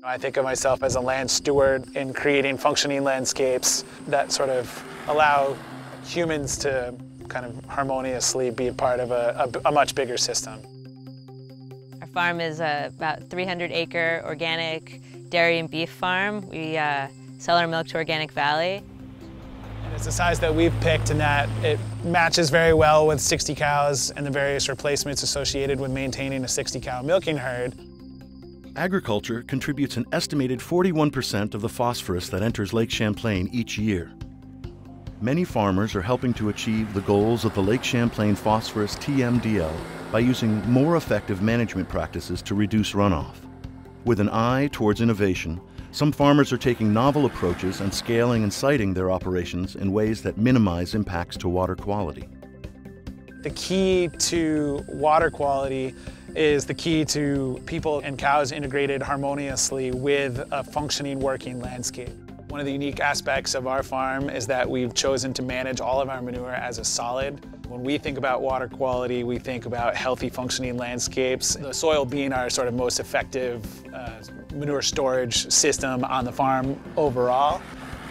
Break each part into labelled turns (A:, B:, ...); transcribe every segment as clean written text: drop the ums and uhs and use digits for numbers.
A: I think of myself as a land steward in creating functioning landscapes that sort of allow humans to kind of harmoniously be a part of a much bigger system.
B: Our farm is about 300-acre organic dairy and beef farm. We sell our milk to Organic Valley.
A: And it's the size that we've picked in that it matches very well with 60 cows and the various replacements associated with maintaining a 60-cow milking herd.
C: Agriculture contributes an estimated 41% of the phosphorus that enters Lake Champlain each year. Many farmers are helping to achieve the goals of the Lake Champlain phosphorus TMDL by using more effective management practices to reduce runoff. With an eye towards innovation, some farmers are taking novel approaches and scaling and siting their operations in ways that minimize impacts to water quality.
A: The key to water quality is the key to people and cows integrated harmoniously with a functioning working landscape. One of the unique aspects of our farm is that we've chosen to manage all of our manure as a solid. When we think about water quality, we think about healthy functioning landscapes, the soil being our sort of most effective manure storage system on the farm overall.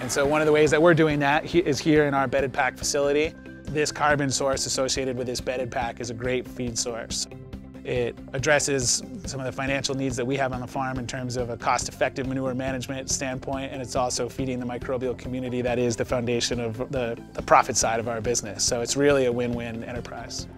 A: And so one of the ways that we're doing that is here in our bedded pack facility. This carbon source associated with this bedded pack is a great feed source. It addresses some of the financial needs that we have on the farm in terms of a cost-effective manure management standpoint, and it's also feeding the microbial community that is the foundation of the profit side of our business. So it's really a win-win enterprise.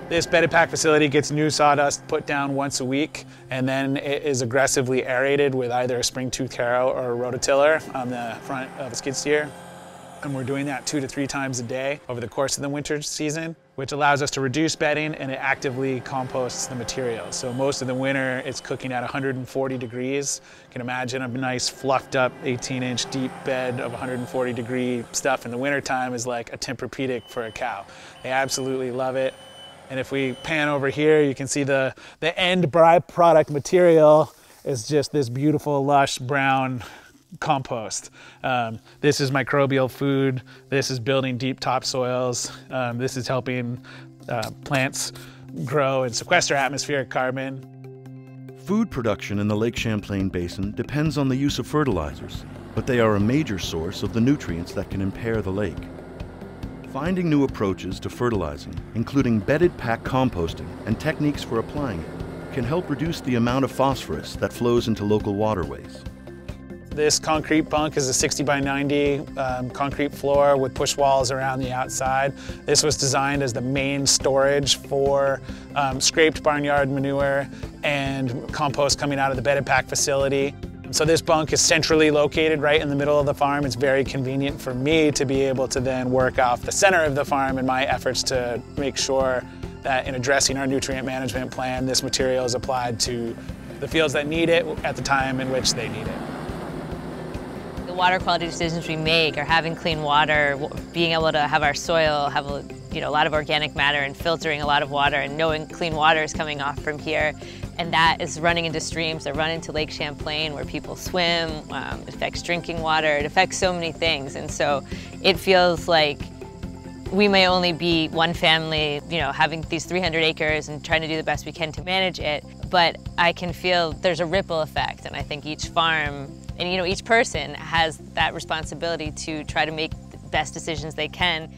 A: This bedded pack facility gets new sawdust put down once a week, and then it is aggressively aerated with either a spring-tooth harrow or a rototiller on the front of a skid steer. And we're doing that 2 to 3 times a day over the course of the winter season, which allows us to reduce bedding, and it actively composts the material. So most of the winter, it's cooking at 140 degrees. You can imagine a nice fluffed up 18-inch deep bed of 140 degree stuff in the wintertime is like a Tempur-Pedic for a cow. They absolutely love it. And if we pan over here, you can see the end byproduct material is just this beautiful, lush, brown compost. This is microbial food. This is building deep topsoils. This is helping plants grow and sequester atmospheric carbon.
C: Food production in the Lake Champlain Basin depends on the use of fertilizers, but they are a major source of the nutrients that can impair the lake. Finding new approaches to fertilizing, including bedded pack composting and techniques for applying it, can help reduce the amount of phosphorus that flows into local waterways.
A: This concrete bunk is a 60 by 90 concrete floor with push walls around the outside. This was designed as the main storage for scraped barnyard manure and compost coming out of the bedded pack facility. So this bunk is centrally located right in the middle of the farm. It's very convenient for me to be able to then work off the center of the farm in my efforts to make sure that in addressing our nutrient management plan, this material is applied to the fields that need it at the time in which they need it.
B: The water quality decisions we make are having clean water, being able to have our soil have a lot of organic matter and filtering a lot of water, and knowing clean water is coming off from here. And that is running into streams that run into Lake Champlain where people swim. It affects drinking water. It affects so many things. And so it feels like we may only be one family, having these 300 acres and trying to do the best we can to manage it. But I can feel there's a ripple effect. And I think each farm and each person has that responsibility to try to make the best decisions they can